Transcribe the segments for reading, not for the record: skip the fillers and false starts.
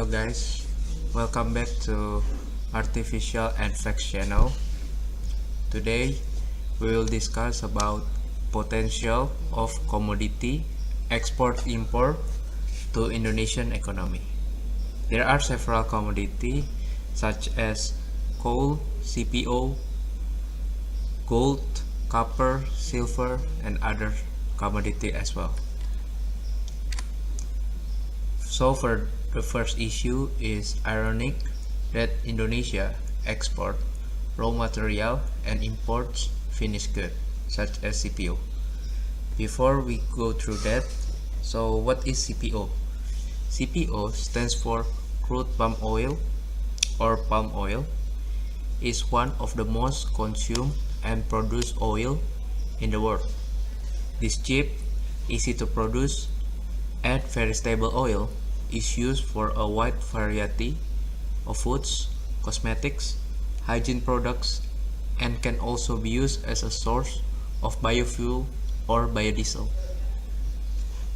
Hello guys, welcome back to Artificial and Facts channel. Today we will discuss about potential of commodity export-import to Indonesian economy. There are several commodities such as coal, CPO, gold, copper, silver, and other commodity as well. So for the first issue is ironic that Indonesia export raw material and imports finished goods such as CPO. Before we go through that, so what is CPO? CPO stands for crude palm oil or palm oil, is one of the most consumed and produced oil in the world. This cheap, easy to produce, and very stable oil is used for a wide variety of foods, cosmetics, hygiene products, and can also be used as a source of biofuel or biodiesel.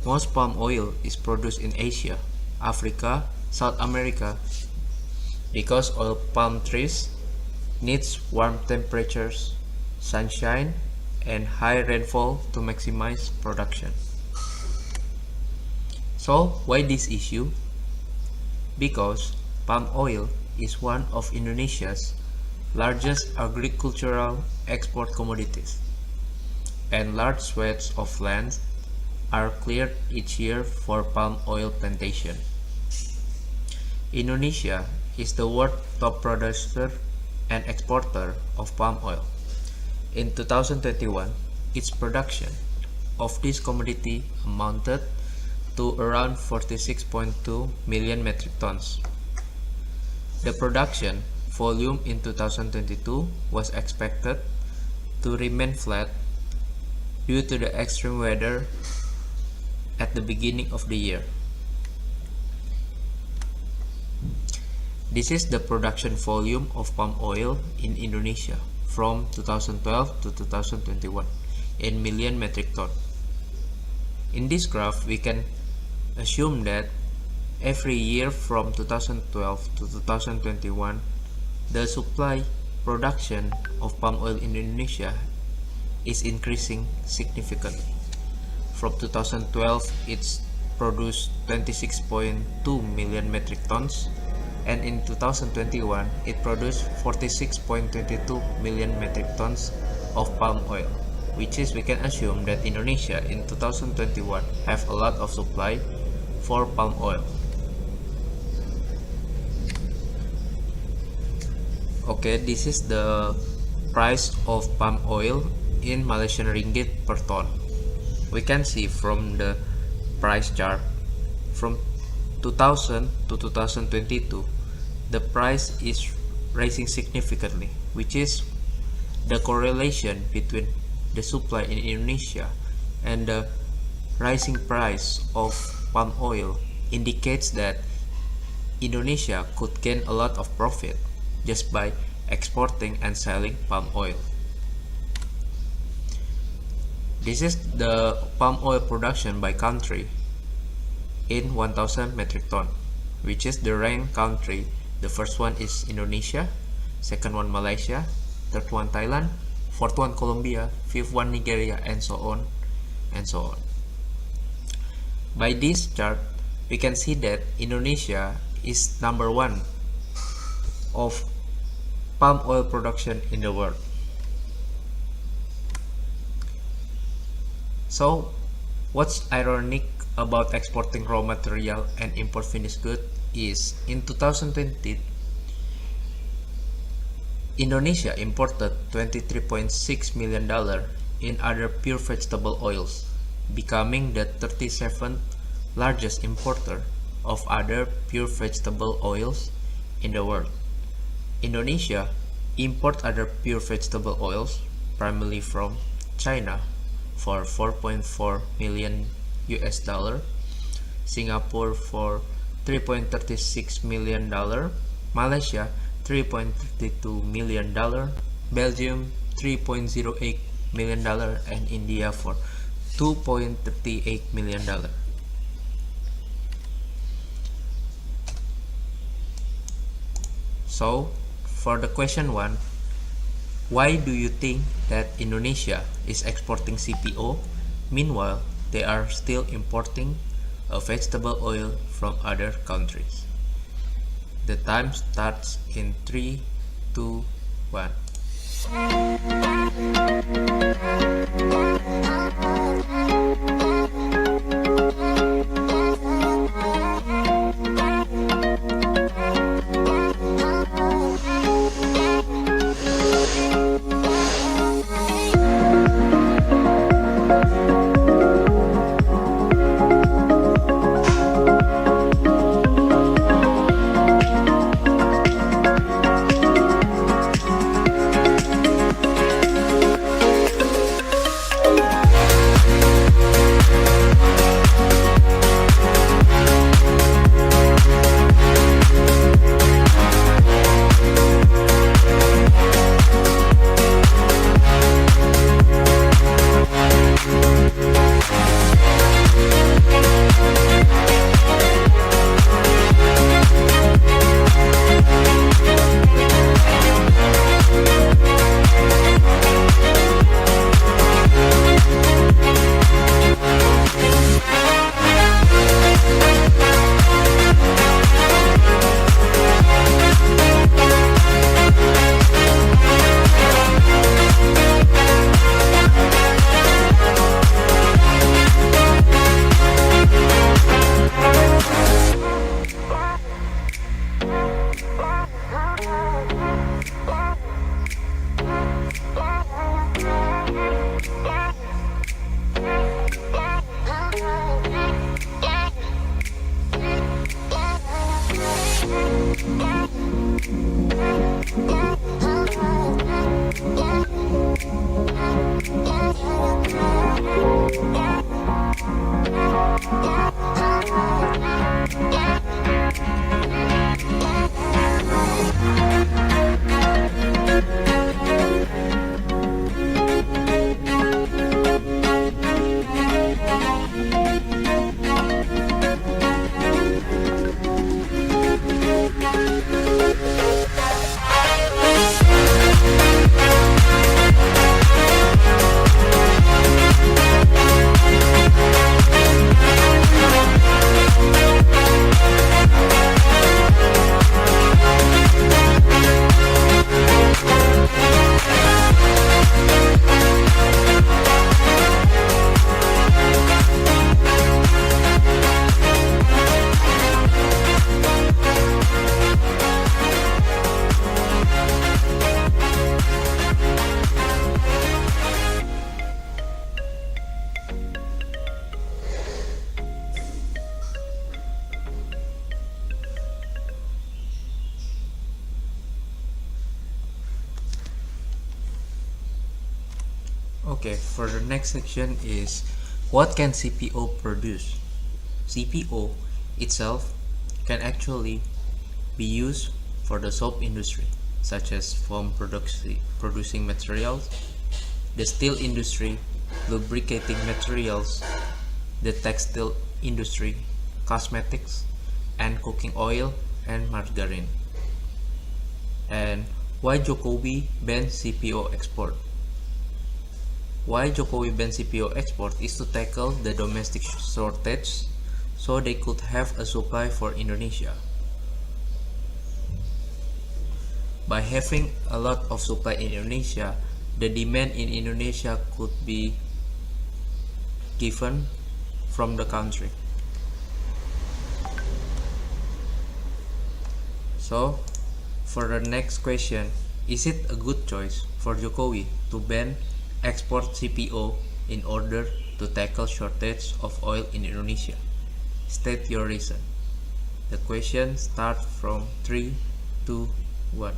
Most palm oil is produced in Asia, Africa, South America because oil palm trees needs warm temperatures, sunshine, and high rainfall to maximize production. So why this issue? Because palm oil is one of Indonesia's largest agricultural export commodities, and large swaths of land are cleared each year for palm oil plantation. Indonesia is the world's top producer and exporter of palm oil. In 2021, its production of this commodity amounted to around 46.2 million metric tons. The production volume in 2022 was expected to remain flat due to the extreme weather at the beginning of the year. This is the production volume of palm oil in Indonesia from 2012 to 2021 in million metric ton. In this graph, we can assume that every year from 2012 to 2021, the supply production of palm oil in Indonesia is increasing significantly. From 2012, it's produced 26.2 million metric tons, and in 2021, it produced 46.22 million metric tons of palm oil, which is we can assume that Indonesia in 2021 have a lot of supply for palm oil. Okay, this is the price of palm oil in Malaysian ringgit per ton. We can see from the price chart from 2000 to 2022, the price is rising significantly, which is the correlation between the supply in Indonesia and the rising price of palm oil indicates that Indonesia could gain a lot of profit just by exporting and selling palm oil. This is the palm oil production by country in 1000 metric ton, which is the ranked country. The first one is Indonesia, second one Malaysia, third one Thailand, fourth one Colombia, fifth one Nigeria, and so on and so on. By this chart, we can see that Indonesia is number one of palm oil production in the world. So, what's ironic about exporting raw material and import finished goods is in 2020, Indonesia imported $23.6 million in other pure vegetable oils, becoming the 37th largest importer of other pure vegetable oils in the world. Indonesia imports other pure vegetable oils primarily from China for $4.4 million US dollar, Singapore for $3.36 million, Malaysia $3.32 million, Belgium $3.08 million, and India for $2.38 million. So, for the question 1, why do you think that Indonesia is exporting CPO? Meanwhile, they are still importing a vegetable oil from other countries. The time starts in 3, 2, 1. Okay, for the next section is what can CPO produce? CPO itself can actually be used for the soap industry, such as foam producing materials, the steel industry, lubricating materials, the textile industry, cosmetics, and cooking oil and margarine. And why Jokowi banned CPO export? Why Jokowi banned CPO export is to tackle the domestic shortage so they could have a supply for Indonesia. By having a lot of supply in Indonesia, the demand in Indonesia could be given from the country. So, for the next question, is it a good choice for Jokowi to ban export CPO in order to tackle shortage of oil in Indonesia? State your reason. The question starts from 3, 2, 1.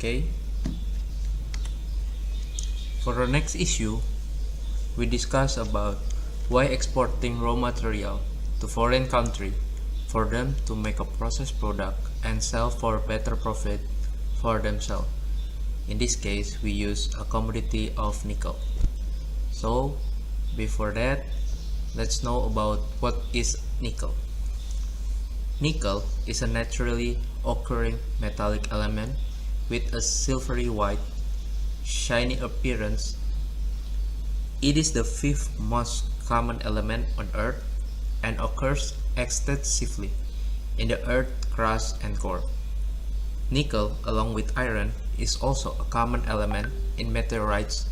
Okay. For the next issue, we discuss about why exporting raw material to foreign country for them to make a processed product and sell for better profit for themselves. In this case, we use a commodity of nickel. So, before that, let's know about what is nickel. Nickel is a naturally occurring metallic element with a silvery white, shiny appearance. It is the fifth most common element on Earth and occurs extensively in the Earth's crust and core. Nickel, along with iron, is also a common element in meteorites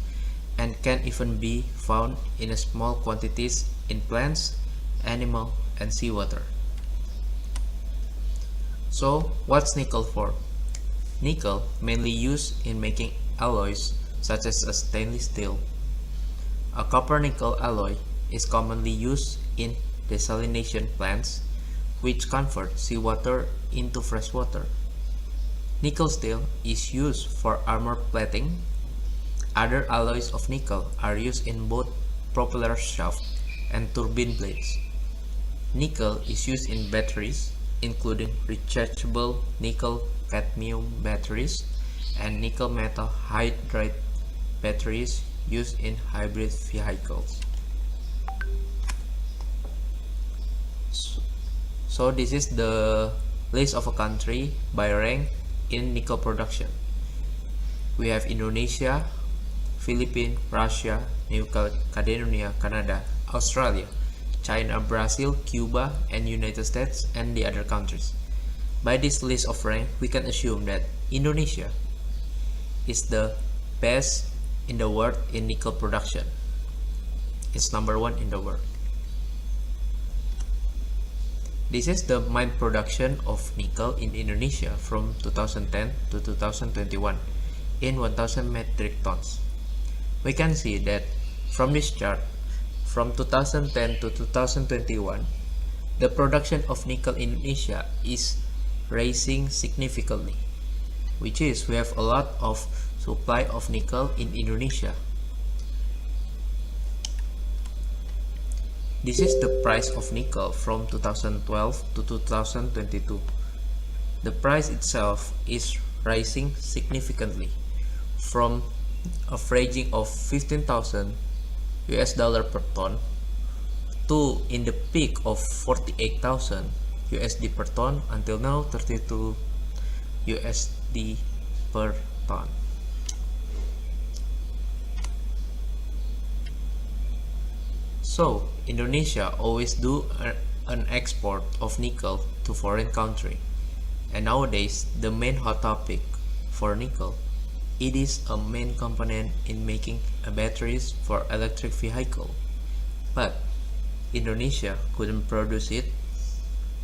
and can even be found in small quantities in plants, animals, and seawater. So, what's nickel for? Nickel mainly used in making alloys such as a stainless steel. A copper-nickel alloy is commonly used in desalination plants, which convert seawater into fresh water. Nickel steel is used for armor plating. Other alloys of nickel are used in both propeller shaft and turbine blades. Nickel is used in batteries, including rechargeable nickel-cadmium batteries and nickel metal hydride batteries used in hybrid vehicles. So this is the list of a country by rank in nickel production. We have Indonesia, Philippines, Russia, New Caledonia, Canada, Australia, China, Brazil, Cuba, and United States, and the other countries. By this list of rank, we can assume that Indonesia is the best in the world in nickel production. It's number 1 in the world. This is the mine production of nickel in Indonesia from 2010 to 2021 in 1000 metric tons. We can see that from this chart, from 2010 to 2021, the production of nickel in Indonesia is rising significantly, which is we have a lot of supply of nickel in Indonesia. This is the price of nickel from 2012 to 2022. The price itself is rising significantly from averaging of 15,000 US dollar per ton to in the peak of 48,000 USD per ton until now 32 USD per ton. So Indonesia always do an export of nickel to foreign country, and nowadays the main hot topic for nickel, it is a main component in making batteries for electric vehicle, but Indonesia couldn't produce it,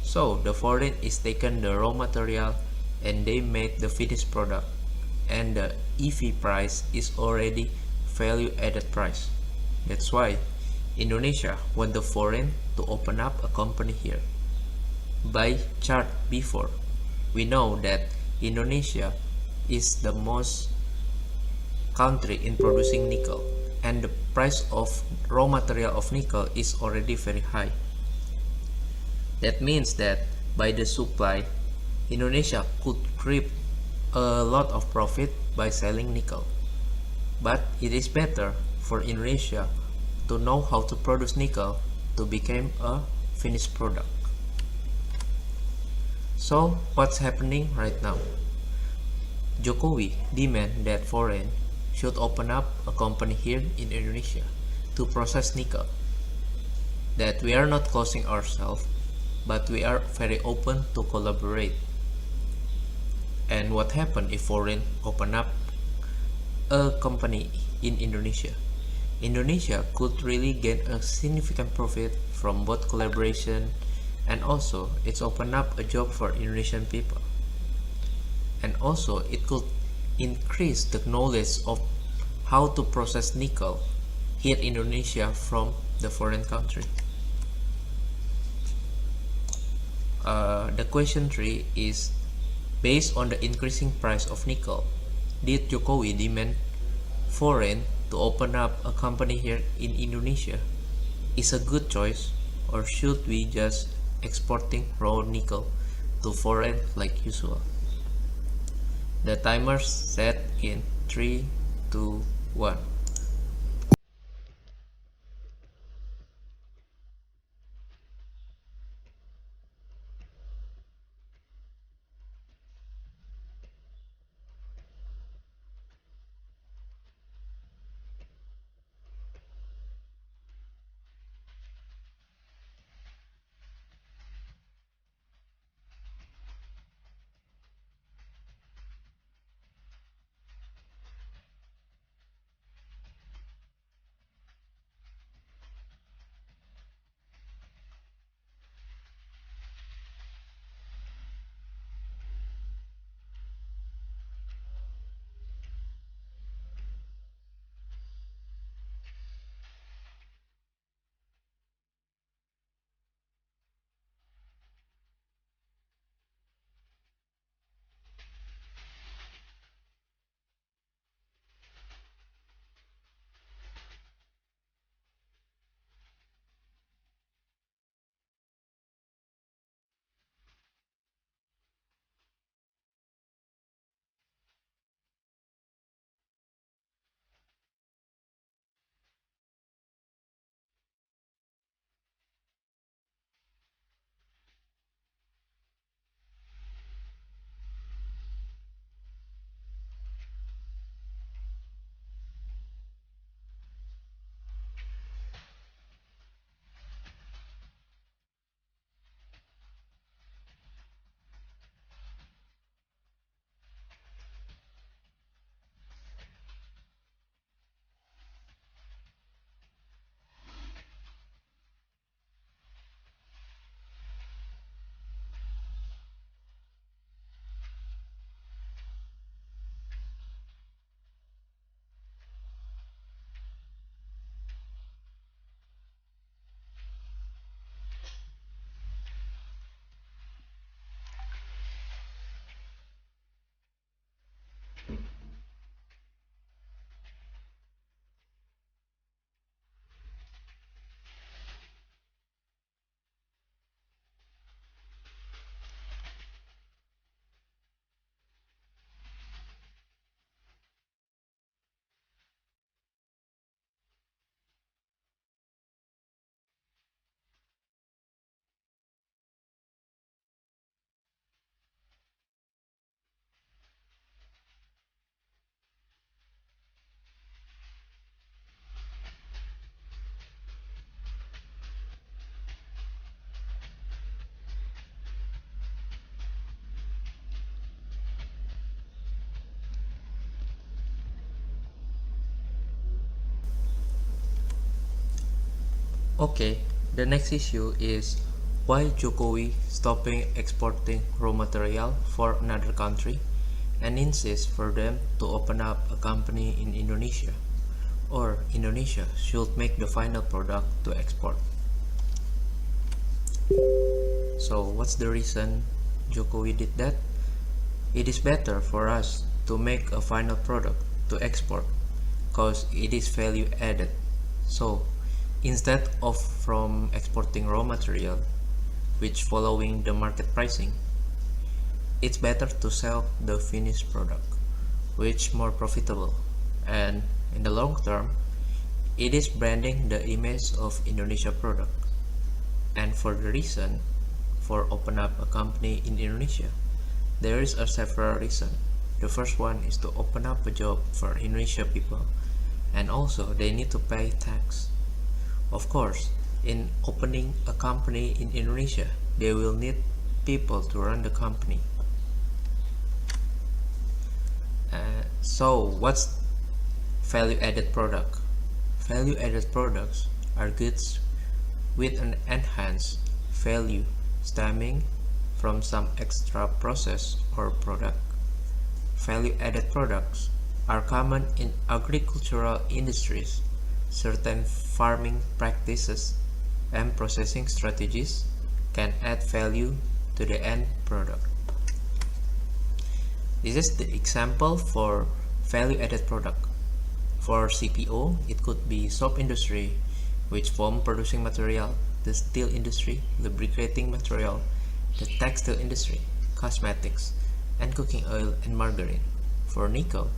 so the foreign is taken the raw material and they made the finished product, and the EV price is already value added price. That's why Indonesia want the foreign to open up a company here. By chart before, we know that Indonesia is the most country in producing nickel, and the price of raw material of nickel is already very high. That means that by the supply, Indonesia could reap a lot of profit by selling nickel. But it is better for Indonesia to know how to produce nickel to become a finished product. So what's happening right now? Jokowi demand that foreign should open up a company here in Indonesia to process nickel. That we are not closing ourselves, but we are very open to collaborate. And what happens if foreign open up a company in Indonesia? Indonesia could really gain a significant profit from both collaboration, and also it's open up a job for Indonesian people. And also it could increase the knowledge of how to process nickel here in Indonesia from the foreign country. The question 3 is based on the increasing price of nickel. Did Jokowi demand foreign to open up a company here in Indonesia? Is a good choice, or should we just exporting raw nickel to foreign like usual? The timer set in 3, 2, 1. Okay, the next issue is why Jokowi stopping exporting raw material for another country and insists for them to open up a company in Indonesia, or Indonesia should make the final product to export. So what's the reason Jokowi did that? It is better for us to make a final product to export because it is value added. So instead of from exporting raw material which following the market pricing, it's better to sell the finished product which more profitable, and in the long term it is branding the image of Indonesia product. And for the reason for open up a company in Indonesia, there is a several reason. The first one is to open up a job for Indonesia people, and also they need to pay tax. Of course, in opening a company in Indonesia, they will need people to run the company. So what's value added product? Value added products are goods with an enhanced value stemming from some extra process or product. Value added products are common in agricultural industries. Certain farming practices and processing strategies can add value to the end product. This is the example for value-added product. For CPO, it could be soap industry, which foam producing material, the steel industry, lubricating material, the textile industry, cosmetics, and cooking oil and margarine. For nickel,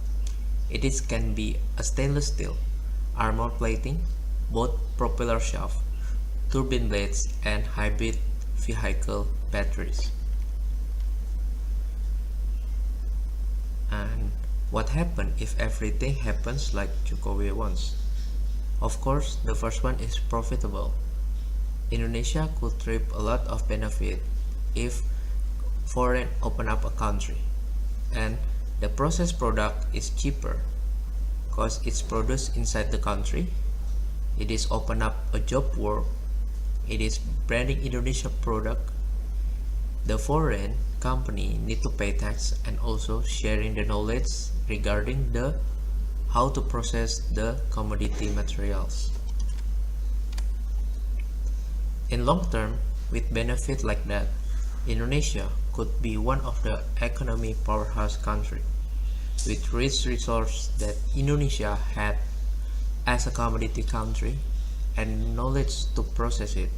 can be a stainless steel, armor plating, both propeller shaft, turbine blades, and hybrid vehicle batteries. And what happens if everything happens like Jokowi wants? Of course, the first one is profitable. Indonesia could reap a lot of benefit if foreign open up a country, and the processed product is cheaper because it's produced inside the country. It is open up a job work. It is branding Indonesia product. The foreign company need to pay tax and also sharing the knowledge regarding the how to process the commodity materials. In long term, with benefit like that, Indonesia could be one of the economy powerhouse country with rich resources that Indonesia had as a commodity country and knowledge to process it.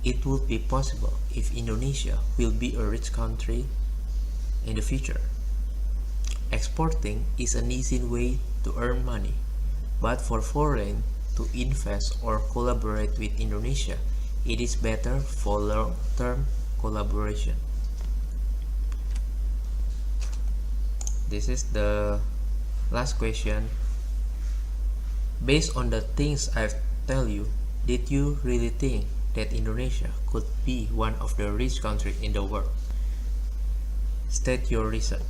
It would be possible if Indonesia will be a rich country in the future. Exporting is an easy way to earn money, but for foreign to invest or collaborate with Indonesia, it is better for long-term collaboration. This is the last question. Based on the things I've tell you, did you really think that Indonesia could be one of the rich countries in the world? State your reason.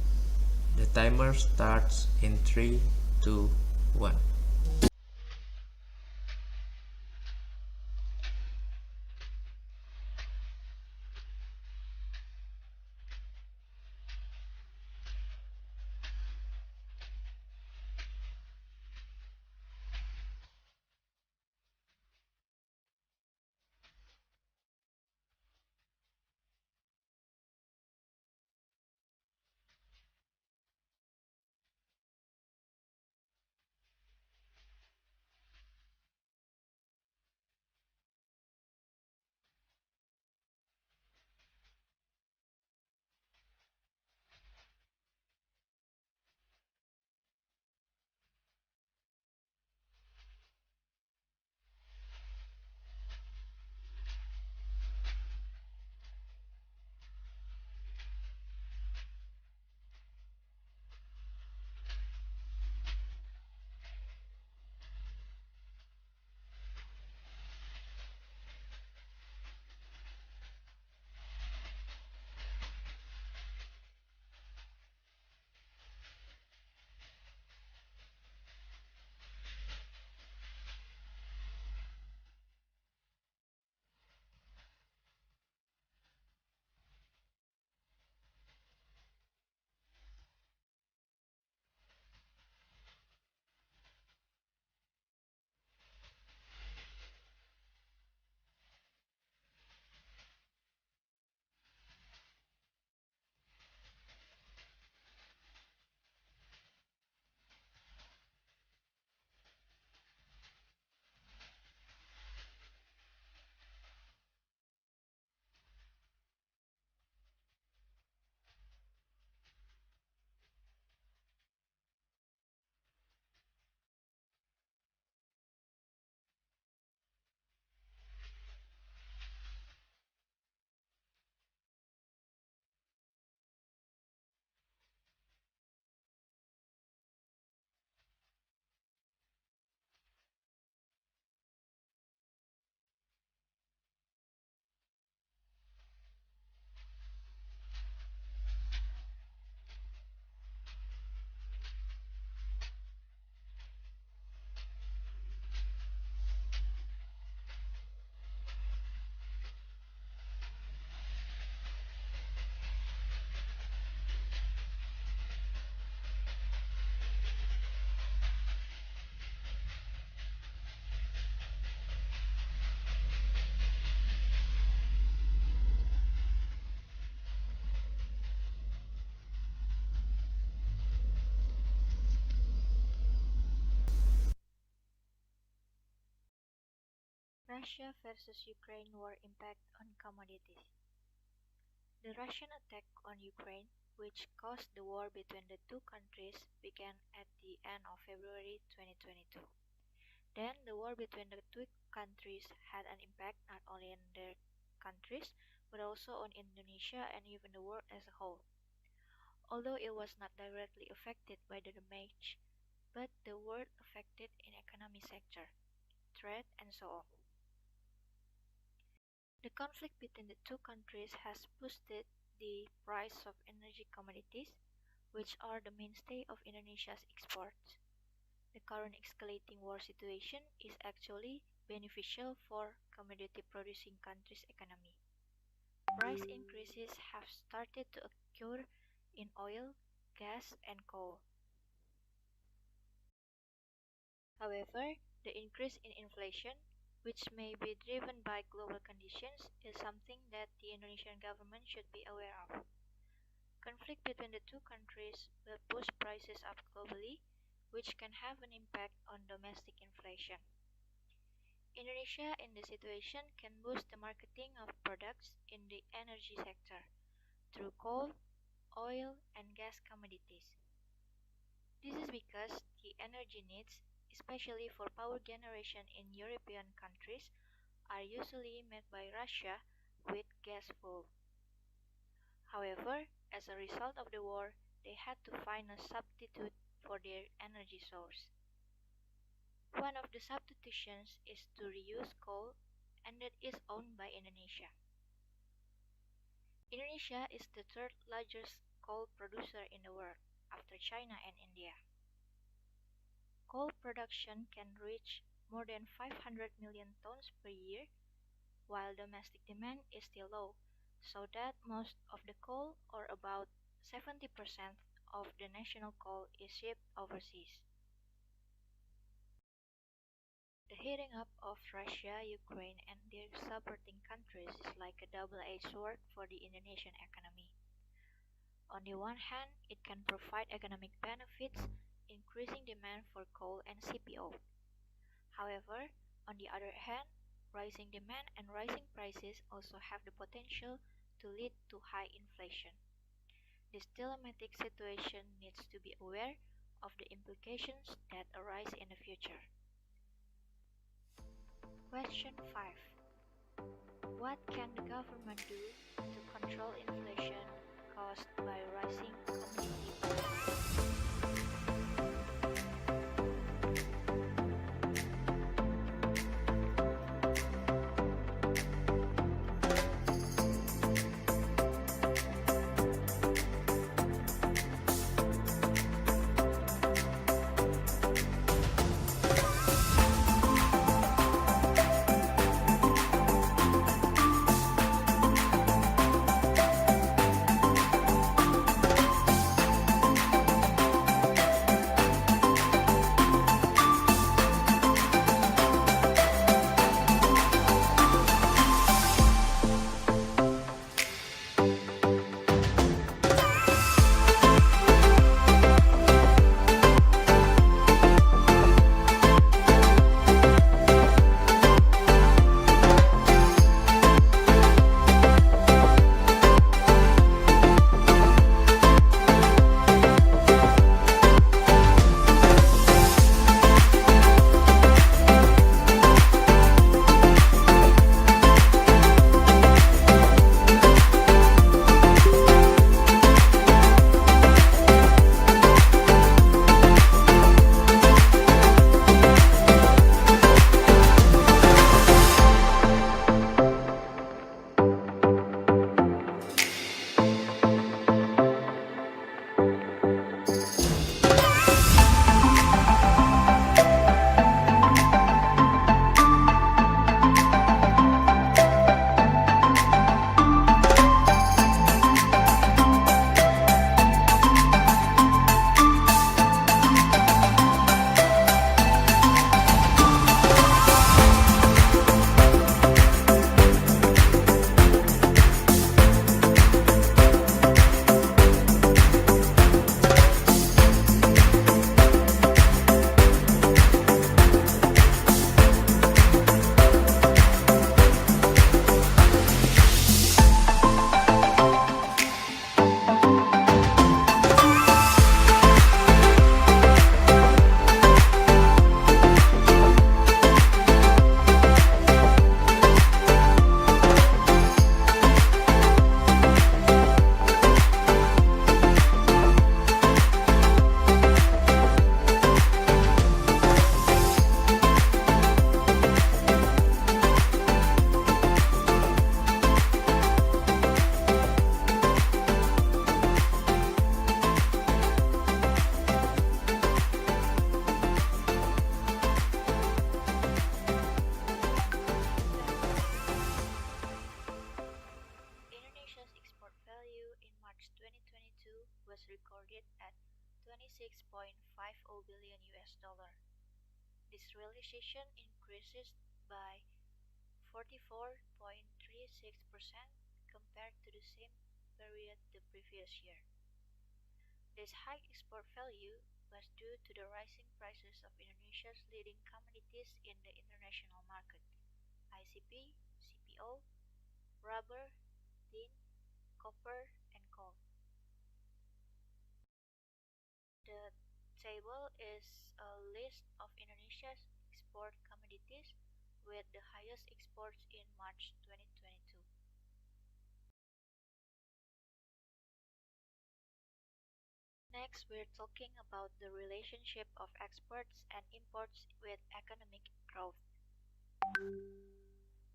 The timer starts in 3, 2, 1. Russia versus Ukraine war impact on commodities. The Russian attack on Ukraine, which caused the war between the two countries, began at the end of February 2022. Then, the war between the two countries had an impact not only on their countries, but also on Indonesia and even the world as a whole. Although it was not directly affected by the damage, but the world affected in economic sector, trade, and so on. The conflict between the two countries has boosted the price of energy commodities, which are the mainstay of Indonesia's exports. The current escalating war situation is actually beneficial for commodity-producing countries' economy. Price increases have started to occur in oil, gas, and coal. However, the increase in inflation, which may be driven by global conditions, is something that the Indonesian government should be aware of. Conflict between the two countries will push prices up globally, which can have an impact on domestic inflation. Indonesia in this situation can boost the marketing of products in the energy sector through coal, oil, and gas commodities. This is because the energy needs, especially for power generation in European countries, are usually met by Russia with gas fuel. However, as a result of the war, they had to find a substitute for their energy source. One of the substitutions is to reuse coal, and that is owned by Indonesia. Indonesia is the third largest coal producer in the world, after China and India. Coal production can reach more than 500 million tons per year, while domestic demand is still low, so that most of the coal, or about 70% of the national coal, is shipped overseas. The heating up of Russia, Ukraine, and their supporting countries is like a double-edged sword for the Indonesian economy. On the one hand, it can provide economic benefits, increasing demand for coal and CPO. However, on the other hand, rising demand and rising prices also have the potential to lead to high inflation. This dilemmatic situation needs to be aware of the implications that arise in the future. Question 5. What can the government do to control inflation caused by rising commodity prices? $26.50 billion US. This realization increases by 44.36% compared to the same period the previous year. This high export value was due to the rising prices of Indonesia's leading commodities in the international market: ICP, CPO, rubber, tin, copper, and coal. The table is a list of Indonesia's export commodities with the highest exports in March 2022. Next, we're talking about the relationship of exports and imports with economic growth.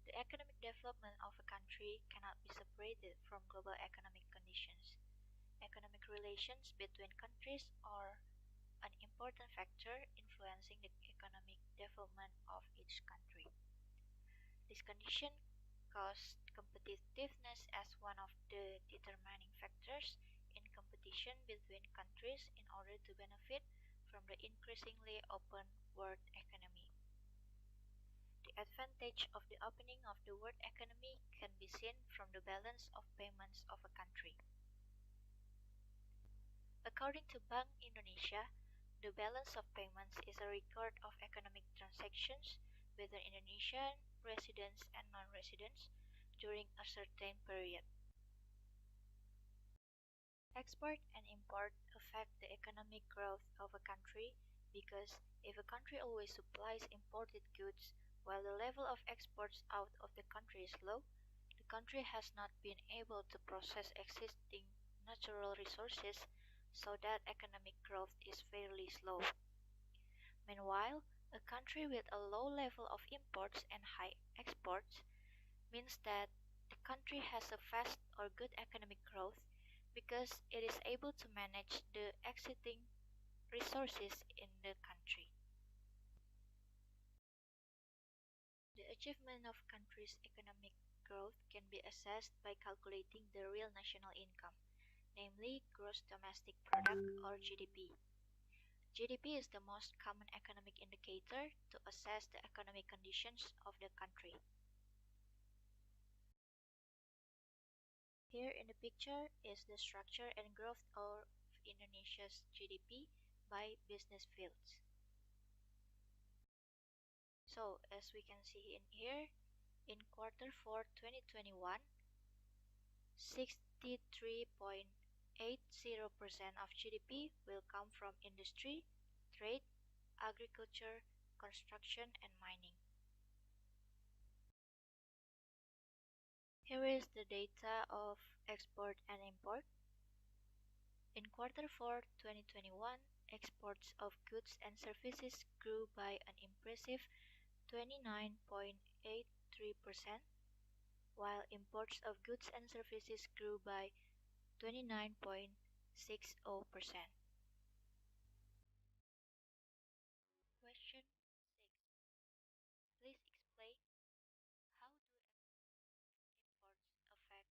The economic development of a country cannot be separated from global economic conditions. Economic relations between countries are an important factor influencing the economic development of each country. This condition cost competitiveness as one of the determining factors in competition between countries in order to benefit from the increasingly open world economy. The advantage of the opening of the world economy can be seen from the balance of payments of a country. According to Bank Indonesia, the balance of payments is a record of economic transactions between Indonesian residents and non-residents during a certain period. Export and import affect the economic growth of a country because if a country always supplies imported goods while the level of exports out of the country is low, the country has not been able to process existing natural resources, so that economic growth is fairly slow. Meanwhile, a country with a low level of imports and high exports means that the country has a fast or good economic growth because it is able to manage the existing resources in the country. The achievement of a country's economic growth can be assessed by calculating the real national income, namely gross domestic product or GDP. GDP is the most common economic indicator to assess the economic conditions of the country. Here in the picture is the structure and growth of Indonesia's GDP by business fields. So, as we can see in here, in Q4 2021, 63.80% of GDP will come from industry, trade, agriculture, construction, and mining. Here is the data of export and import. In Q4 2021, exports of goods and services grew by an impressive 29.83%, while imports of goods and services grew by 29.60%. Question 6. Please explain how do imports affect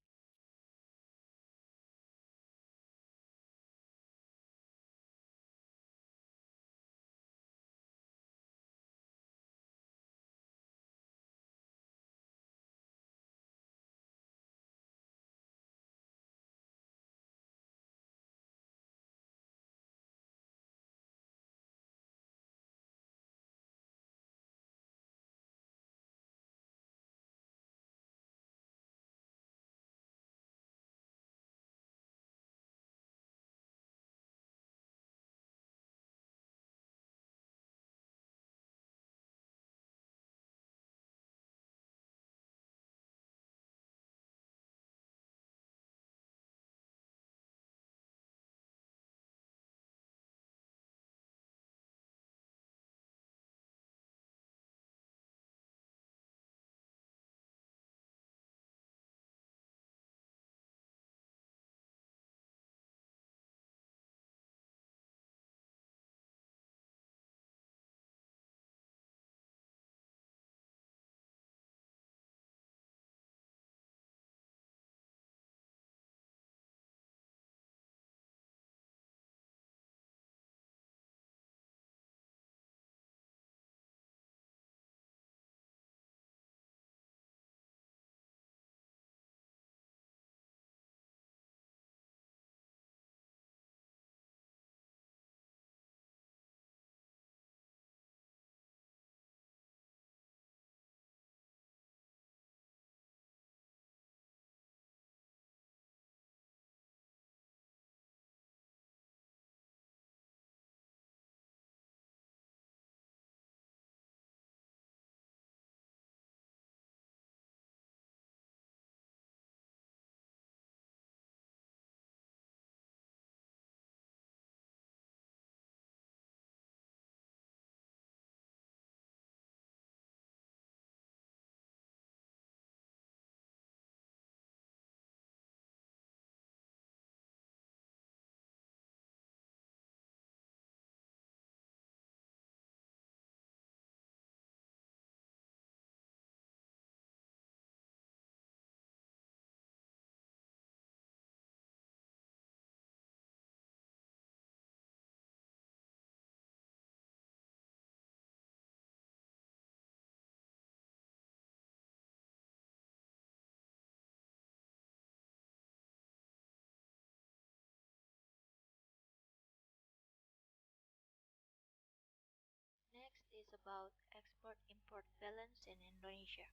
about export-import balance in Indonesia.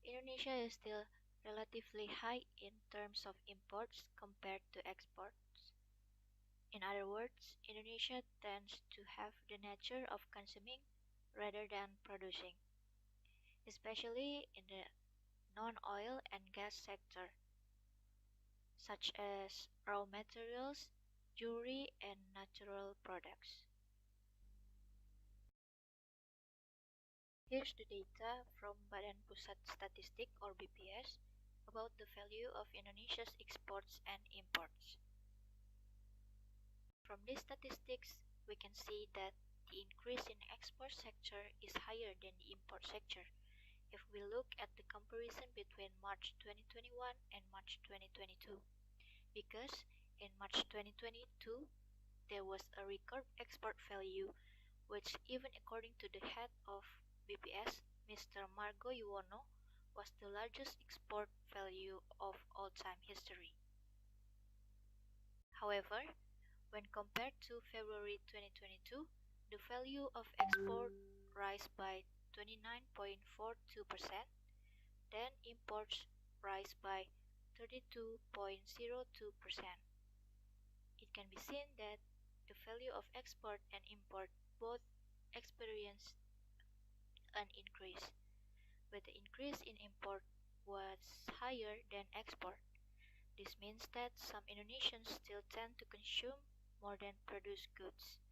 Indonesia is still relatively high in terms of imports compared to exports. In other words, Indonesia tends to have the nature of consuming rather than producing, especially in the non-oil and gas sector, such as raw materials, jewelry, and natural products. Here's the data from Badan Pusat Statistik or BPS about the value of Indonesia's exports and imports. From these statistics, we can see that the increase in export sector is higher than the import sector if we look at the comparison between March 2021 and March 2022, because in March 2022 there was a record export value which, even according to the head of BPS, Mr. Margo Yuwono, was the largest export value of all time history. However, when compared to February 2022, the value of export rise by 29.42%, then imports rise by 32.02%. It can be seen that the value of export and import both experienced an increase, but the increase in import was higher than export. This means that some Indonesians still tend to consume more than produce goods.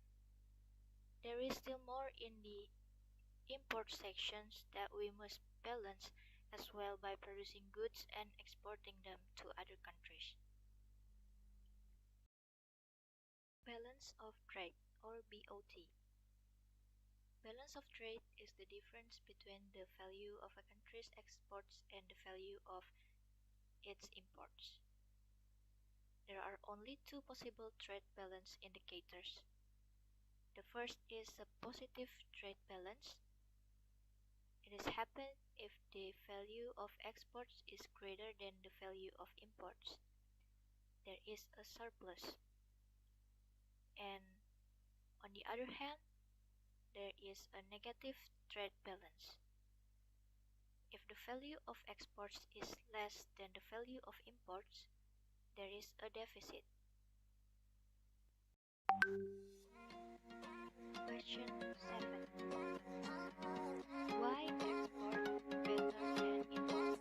There is still more in the import sections that we must balance as well by producing goods and exporting them to other countries. Balance of trade or BOT. Balance of trade is the difference between the value of a country's exports and the value of its imports. There are only two possible trade balance indicators. The first is a positive trade balance. It is happen if the value of exports is greater than the value of imports. There is a surplus. And on the other hand, there is a negative trade balance. If the value of exports is less than the value of imports, there is a deficit. Question 7. Why export better than import?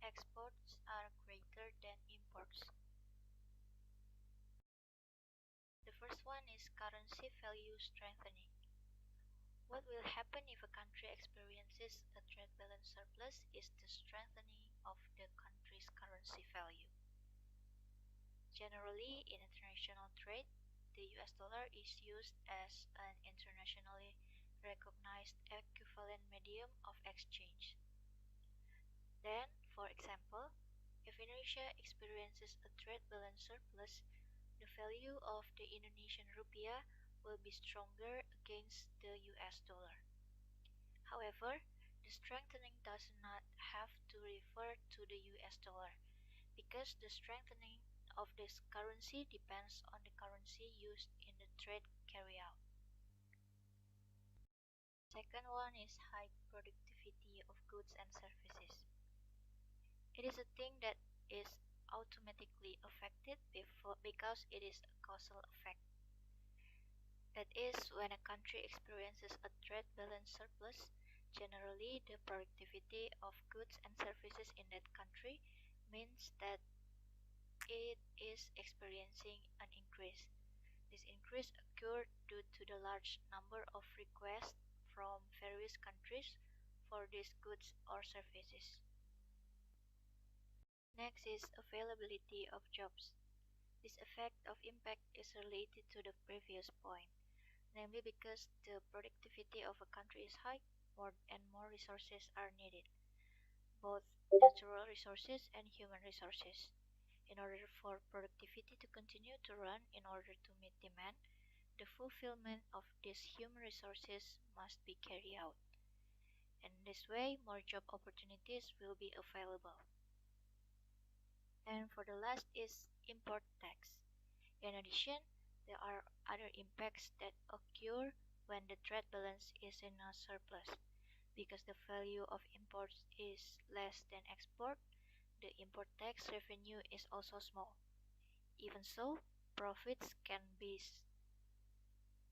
exports are greater than imports. The first one is currency value strengthening. What will happen if a country experiences a trade balance surplus is the strengthening of the country's currency value. Generally, in international trade, the US dollar is used as an internationally recognized equivalent medium of exchange. Then, for example, if Indonesia experiences a trade balance surplus, the value of the Indonesian rupiah will be stronger against the US dollar. However, the strengthening does not have to refer to the US dollar, because the strengthening of this currency depends on the currency used in the trade carried out. Second one is high productivity of goods and services. It is a thing that is automatically affected because it is a causal effect. That is, when a country experiences a trade balance surplus, generally the productivity of goods and services in that country means that it is experiencing an increase. This increase occurred due to the large number of requests from various countries for these goods or services. Next is availability of jobs. This effect of impact is related to the previous point, namely because the productivity of a country is high, more and more resources are needed, both natural resources and human resources. In order for productivity to continue to run in order to meet demand, the fulfillment of these human resources must be carried out. And this way, more job opportunities will be available. And for the last is import tax. In addition, there are other impacts that occur when the trade balance is in a surplus. Because the value of imports is less than export, the import tax revenue is also small. Even so, profits can be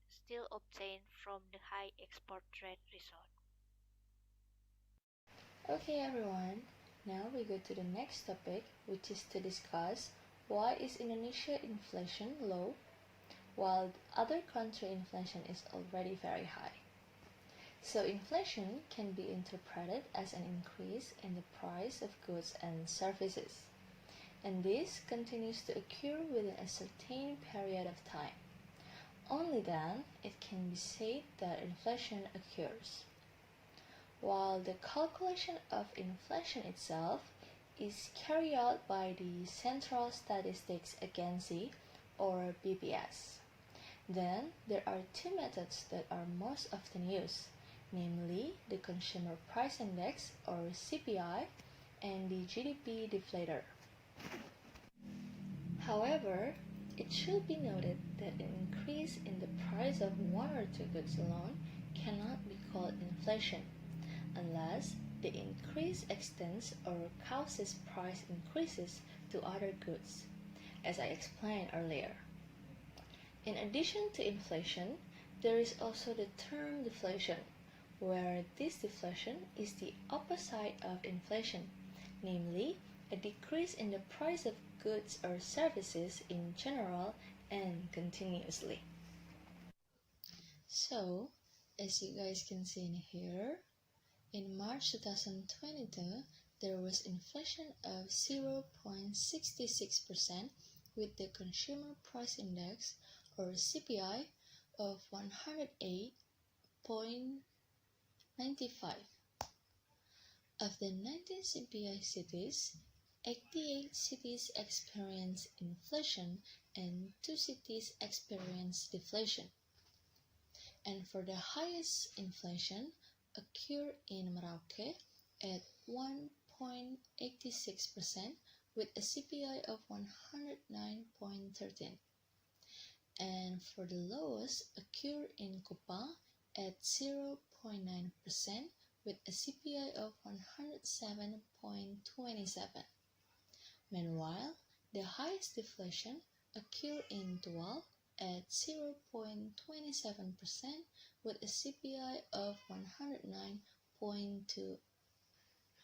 still obtained from the high export trade result. Okay everyone, now we go to the next topic, which is to discuss why is Indonesia inflation low while other country inflation is already very high. So inflation can be interpreted as an increase in the price of goods and services, and this continues to occur within a certain period of time. Only then it can be said that inflation occurs. While the calculation of inflation itself is carried out by the Central Statistics Agency or BPS. Then there are two methods that are most often used, namely the Consumer Price Index or CPI and the GDP deflator. However, it should be noted that an increase in the price of one or two goods alone cannot be called inflation, unless the increase extends or causes price increases to other goods, as I explained earlier. In addition to inflation, there is also the term deflation, where this deflation is the opposite of inflation, namely a decrease in the price of goods or services in general and continuously. So, as you guys can see in here, in March 2022, there was inflation of 0.66% with the Consumer Price Index or CPI of 108.95. Of the 19 CPI cities, 88 cities experienced inflation and 2 cities experienced deflation. And for the highest inflation occurred in Merauke at 1.86% with a CPI of 109.13. And for the lowest occurred in Kupang at 0.9% with a CPI of 107.27. Meanwhile, the highest deflation occurred in Tual at 0.27% with a CPI of 109.2,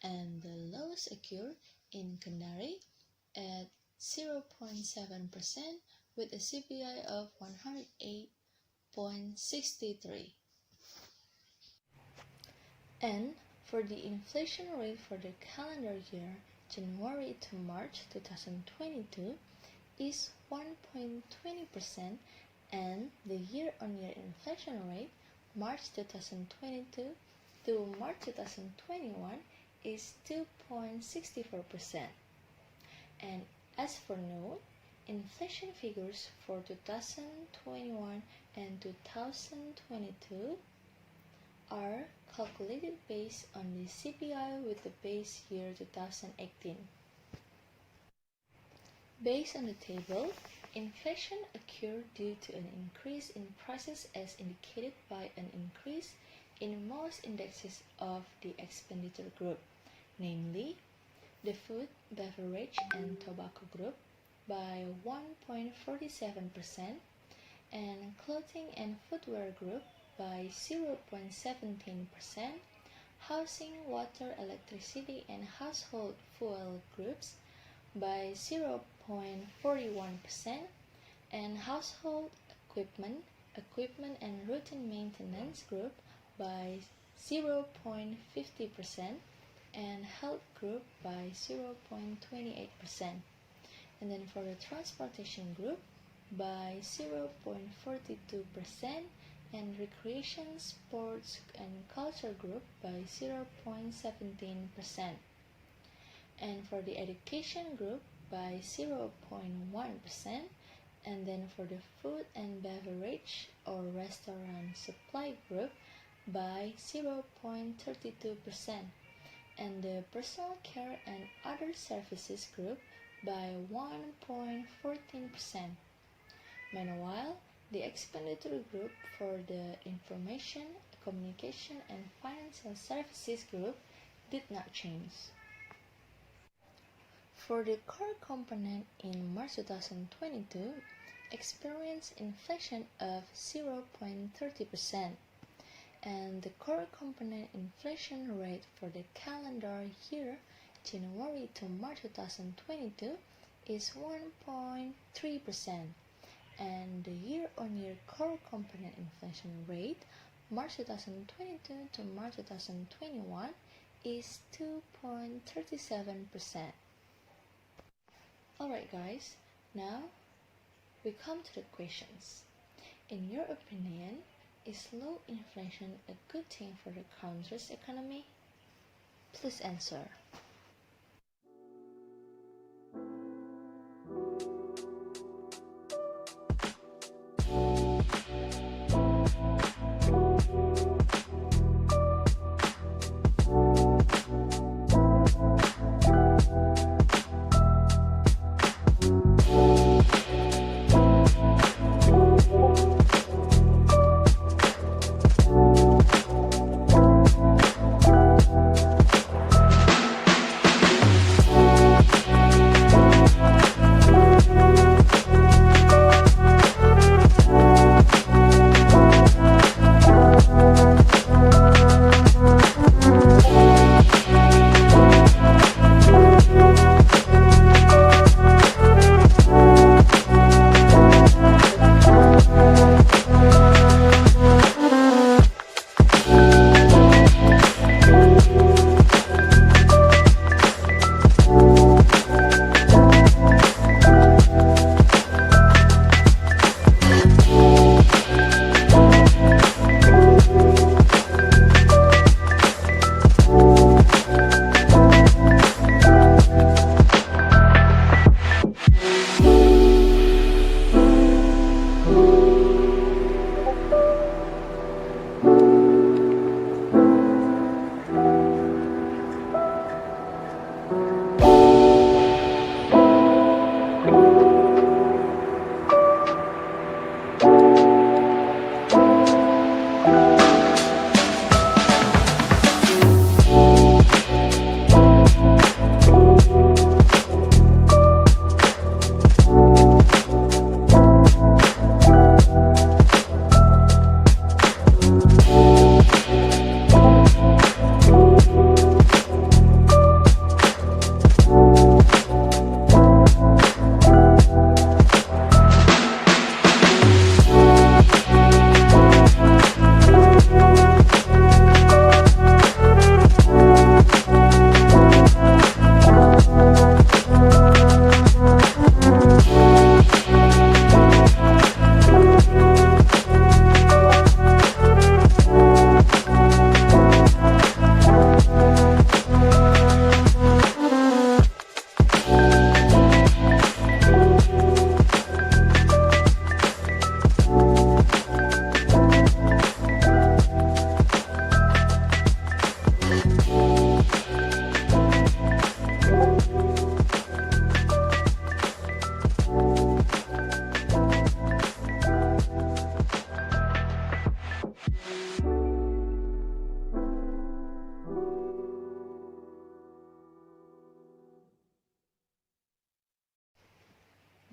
and the lowest occurred in Kendari at 0.7% with a CPI of 108.63. And for the inflation rate for the calendar year January to March 2022 is 1.20%, and the year-on-year inflation rate March 2022 to March 2021 is 2.64%. And as for note, inflation figures for 2021 and 2022 are calculated based on the CPI with the base year 2018. Based on the table, inflation occurred due to an increase in prices as indicated by an increase in most indexes of the expenditure group, namely the food, beverage, and tobacco group by 1.47% and clothing and footwear group by 0.17%, housing, water, electricity, and household fuel groups by 0.41%, and household equipment and routine maintenance group by 0.50%, and health group by 0.28%. And then for the transportation group by 0.42%, and recreation, sports, and culture group by 0.17%. And for the education group by 0.1%, and then for the food and beverage or restaurant supply group by 0.32%, and the personal care and other services group by 1.14%. Meanwhile, the expenditure group for the information, communication, and financial services group did not change. For the core component in March 2022, experienced inflation of 0.30%, and the core component inflation rate for the calendar year January to March 2022 is 1.3%, and the year-on-year core component inflation rate March 2022 to March 2021 is 2.37%. Alright guys, now we come to the questions. In your opinion, is low inflation a good thing for the country's economy? Please answer.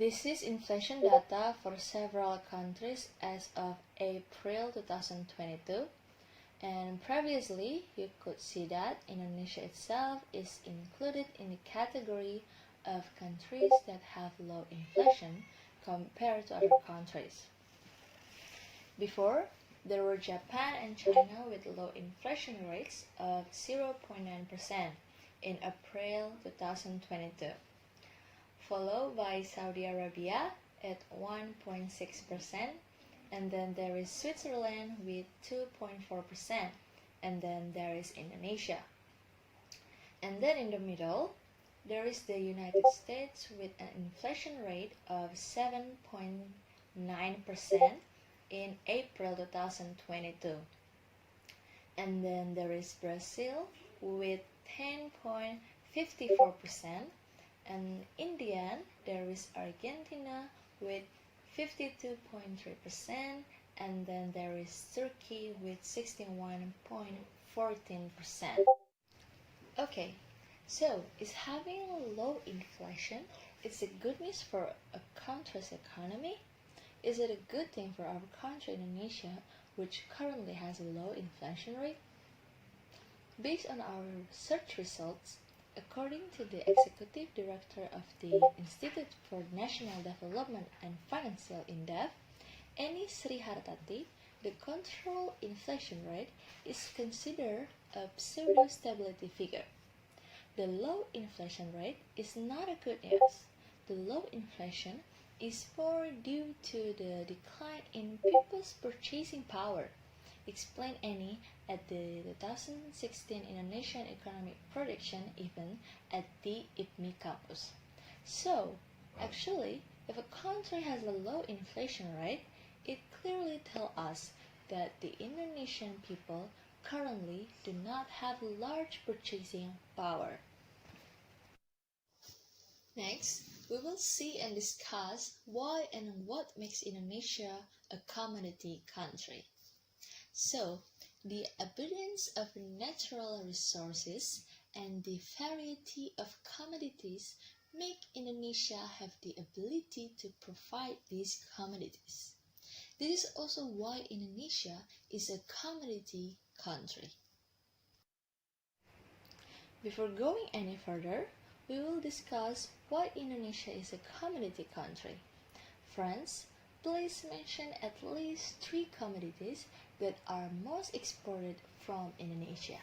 This is inflation data for several countries as of April 2022, and previously you could see that Indonesia itself is included in the category of countries that have low inflation compared to other countries. Before, there were Japan and China with low inflation rates of 0.9% in April 2022, followed by Saudi Arabia at 1.6%, and then there is Switzerland with 2.4%, and then there is Indonesia. And then in the middle, there is the United States with an inflation rate of 7.9% in April 2022. And then there is Brazil with 10.54%, and India there is Argentina with 52.3%, and then there is Turkey with 61.14%. Okay, so is having low inflation is it good news for a country's economy? Is it a good thing for our country Indonesia, which currently has a low inflation rate? Based on our search results, according to the Executive Director of the Institute for National Development and Financial in-depth, Eni Srihartati, the control inflation rate is considered a pseudo-stability figure. The low inflation rate is not a good news. The low inflation is more due to the decline in people's purchasing power, explained Eni at the 2016 Indonesian Economic Prediction event at the IPMI campus. So, actually, if a country has a low inflation rate, it clearly tells us that the Indonesian people currently do not have large purchasing power. Next, we will see and discuss why and what makes Indonesia a commodity country. So, the abundance of natural resources and the variety of commodities make Indonesia have the ability to provide these commodities. This is also why Indonesia is a commodity country. Before going any further, we will discuss why Indonesia is a commodity country. Friends, please mention at least 3 commodities that are most exported from Indonesia.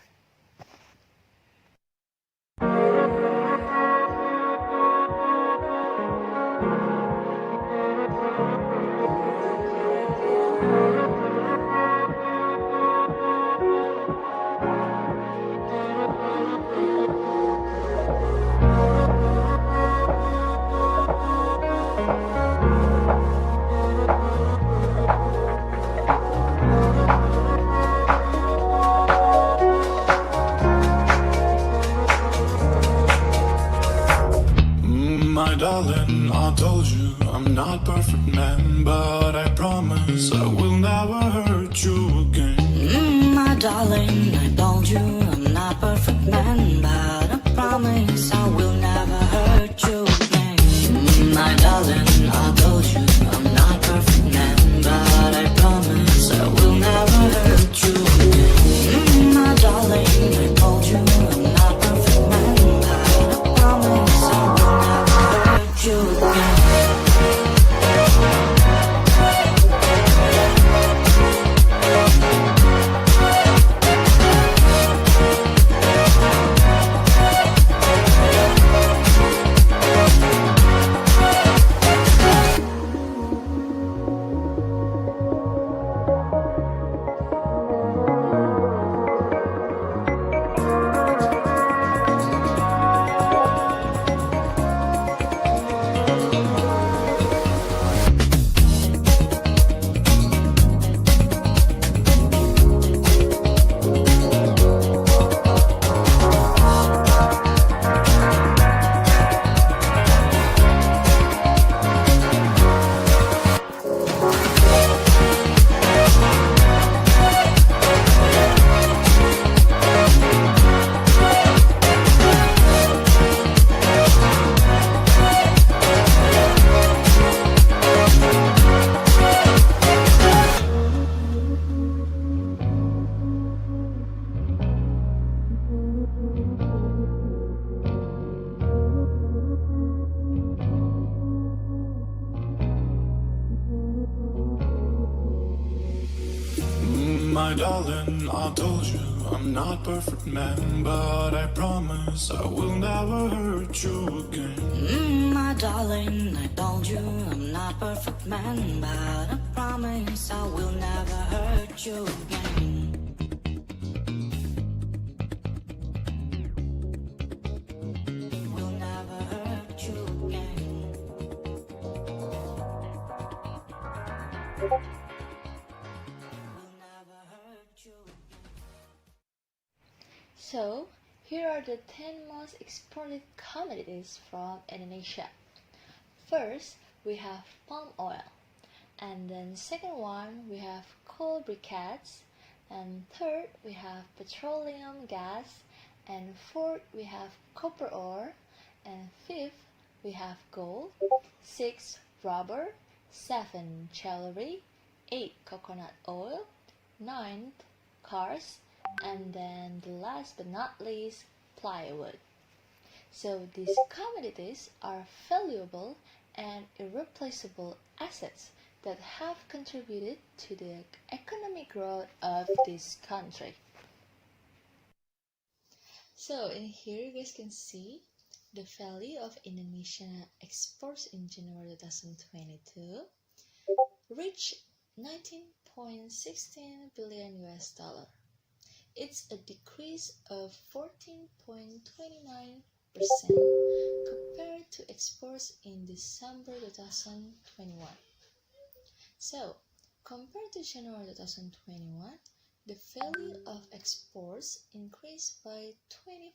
My darling, I told you I'm not perfect man, but I promise I will never hurt you again. My darling, I told you I'm not perfect man, but I promise I will never hurt you again. My darling, I told you I'm not perfect man, but I promise I will never hurt you again. My darling, I told you I'm not perfect man, but I promise I will never hurt you again. My darling, I told you I'm not perfect man, but I promise I will never hurt you again. My darling, I told you I'm not perfect man, but I promise I will never hurt you again. Will never hurt you again. Will never hurt you again. So, here are the 10 most exported commodities from Indonesia. First, we have palm oil. And then second one, we have coal briquettes. And third, we have petroleum gas. And fourth, we have copper ore. And fifth, we have gold. 6, rubber. 7, jewelry. 8, coconut oil. 9, cars. And then the last but not least, plywood. So these commodities are valuable and irreplaceable assets that have contributed to the economic growth of this country. So in here you guys can see the value of Indonesian exports in January 2022 reached 19.16 billion US dollar. It's a decrease of 14.29% compared to exports in December 2021. So, compared to January 2021, the value of exports increased by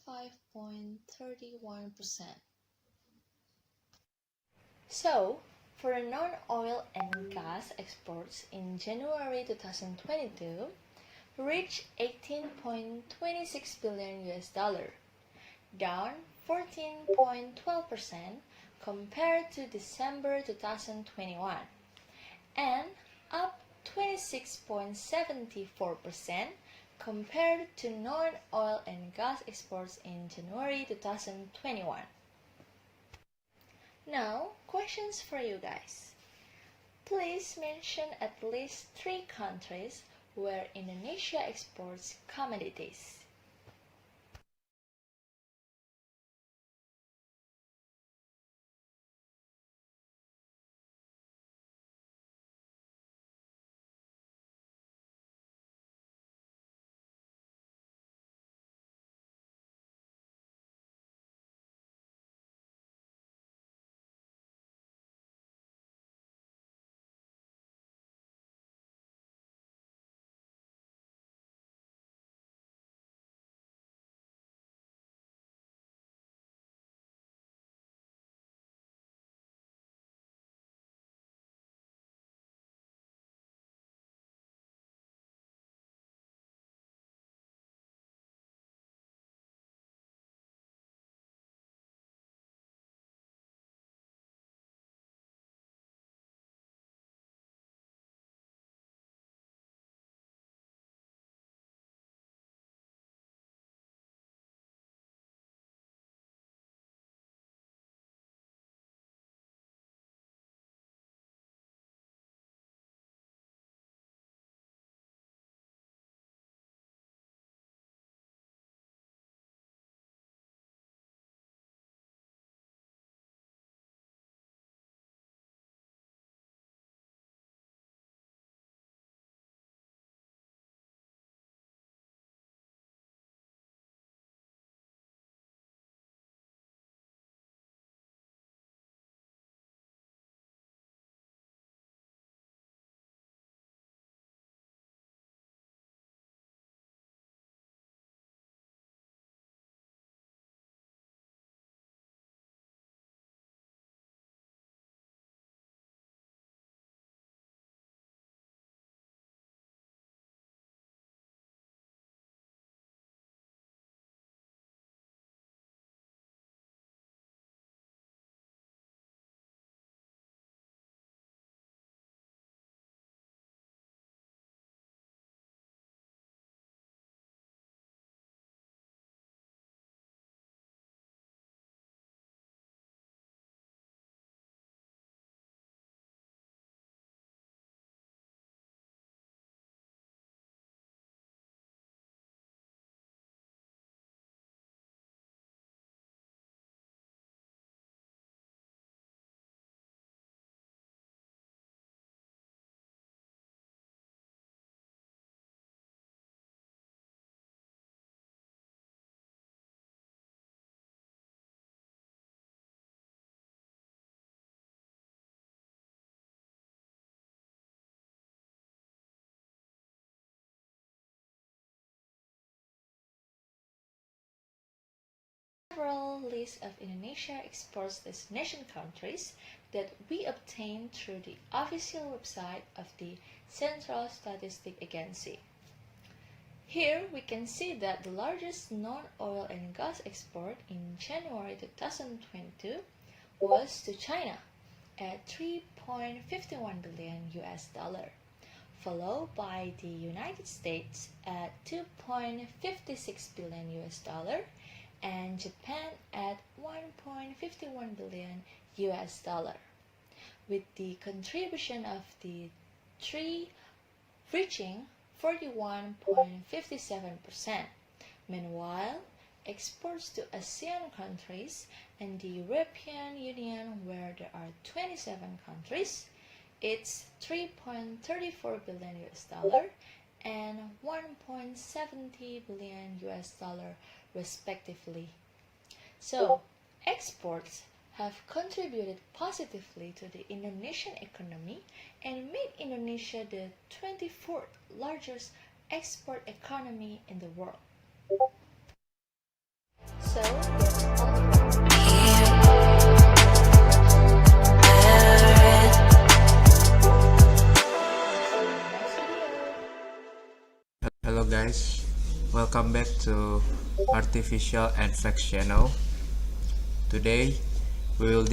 25.31%. So, for non-oil and gas exports in January 2022, reached 18.26 billion US dollar, down 14.12% compared to December 2021, and up 26.74% compared to non-oil and gas exports in January 2021. Now, questions for you guys. Please mention at least 3 countries where Indonesia exports commodities. Several lists of Indonesia exports destination countries that we obtain through the official website of the Central Statistic Agency. Here we can see that the largest non-oil and gas export in January 2022 was to China at 3.51 billion US dollar, followed by the United States at 2.56 billion US dollar and Japan at 1.51 billion US dollar, with the contribution of the three reaching 41.57%. Meanwhile, exports to ASEAN countries and the European Union, where there are 27 countries, it's 3.34 billion US dollar and 1.70 billion US dollar respectively. So, exports have contributed positively to the Indonesian economy and made Indonesia the 24th largest export economy in the world. So, that's all for Hello guys, welcome back to Artificial and Facts channel. Today we will